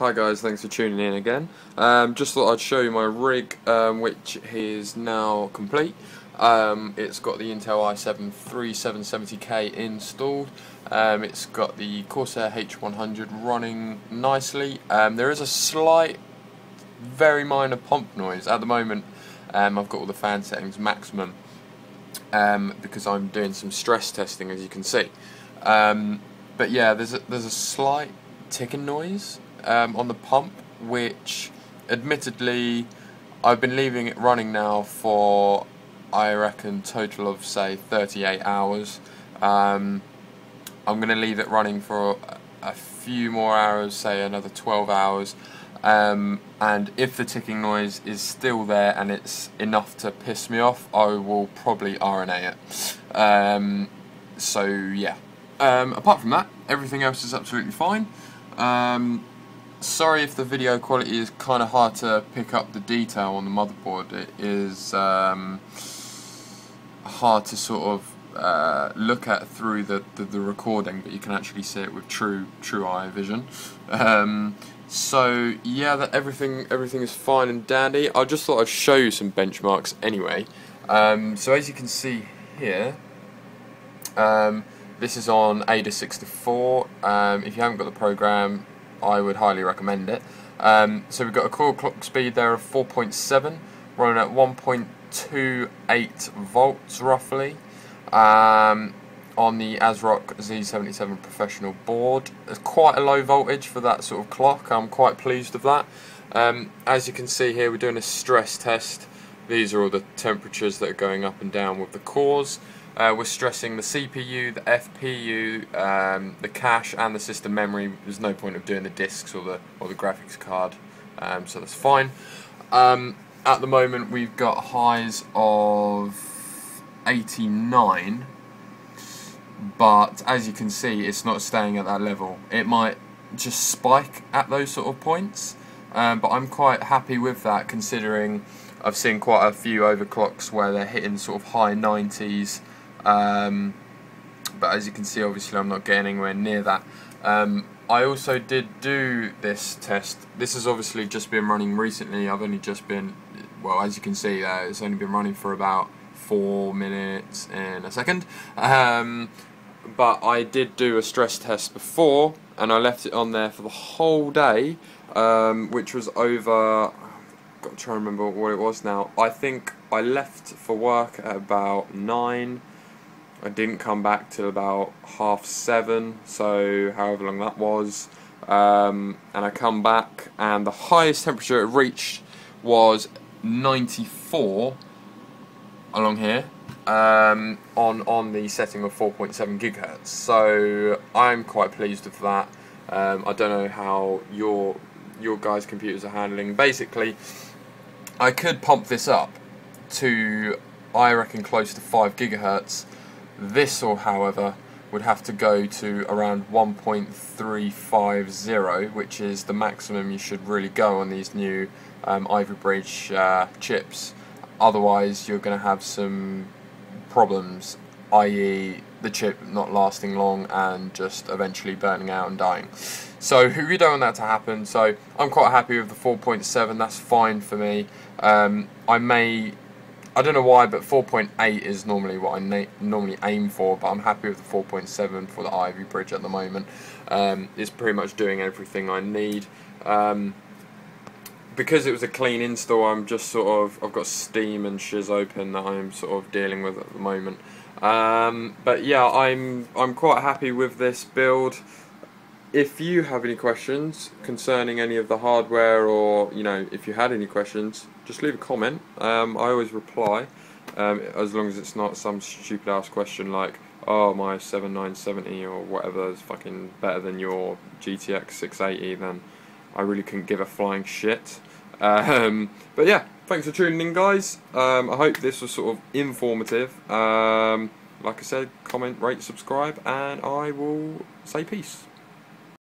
Hi guys, thanks for tuning in again. Just thought I'd show you my rig, which is now complete. It's got the Intel i7 3770K installed. It's got the Corsair H100 running nicely. There is a slight, very minor pump noise at the moment. I've got all the fan settings maximum because I'm doing some stress testing, as you can see. But yeah, there's a slight ticking noise on the pump, which admittedly I've been leaving it running now for, I reckon, total of say 38 hours. I'm going to leave it running for a few more hours, say another 12 hours, and if the ticking noise is still there and it's enough to piss me off, I will probably RNA it. So yeah, apart from that, everything else is absolutely fine. Sorry if the video quality is kind of hard to pick up the detail on the motherboard. It is hard to sort of look at through the recording, but you can actually see it with true eye vision. So yeah, everything is fine and dandy. I just thought I'd show you some benchmarks anyway. So as you can see here, this is on Ada 64. If you haven't got the program, I would highly recommend it. So we've got a core clock speed there of 4.7, running at 1.28 volts roughly, on the ASRock Z77 professional board. It's quite a low voltage for that sort of clock. I'm quite pleased with that. As you can see here, we're doing a stress test. These are all the temperatures that are going up and down with the cores. We're stressing the CPU, the FPU, the cache, and the system memory. There's no point of doing the disks or the graphics card, so that's fine. At the moment, we've got highs of 89, but as you can see, it's not staying at that level. It might just spike at those sort of points, but I'm quite happy with that, considering I've seen quite a few overclocks where they're hitting sort of high 90s. But as you can see, obviously I'm not getting anywhere near that. I also did do this test. This has obviously just been running recently. I've only just been, well, as you can see, it's only been running for about 4 minutes and a second. But I did do a stress test before, and I left it on there for the whole day, which was over, I've got to try and remember what it was now. I think I left for work at about 9. I didn't come back till about 7:30, so however long that was, and I come back and the highest temperature it reached was 94 along here, on the setting of 4.7 gigahertz. So I'm quite pleased with that. I don't know how your guys' computers are handling. Basically, I could pump this up to, I reckon, close to 5 gigahertz. This, or however, would have to go to around 1.350, which is the maximum you should really go on these new Ivy Bridge chips. Otherwise, you're going to have some problems, i.e. the chip not lasting long and just eventually burning out and dying. So we don't want that to happen. So I'm quite happy with the 4.7. That's fine for me. I don't know why, but 4.8 is normally what I normally aim for, but I'm happy with the 4.7 for the Ivy Bridge at the moment. It's pretty much doing everything I need. Because it was a clean install, I'm just sort of, I've got Steam and Shiz open that I'm sort of dealing with at the moment. But yeah, I'm quite happy with this build. If you have any questions concerning any of the hardware, or if you had any questions, just leave a comment. I always reply, as long as it's not some stupid ass question like, oh, my 7970 or whatever is fucking better than your GTX 680, then I really couldn't give a flying shit. But yeah, thanks for tuning in, guys. I hope this was sort of informative. Like I said, comment, rate, subscribe, and I will say peace.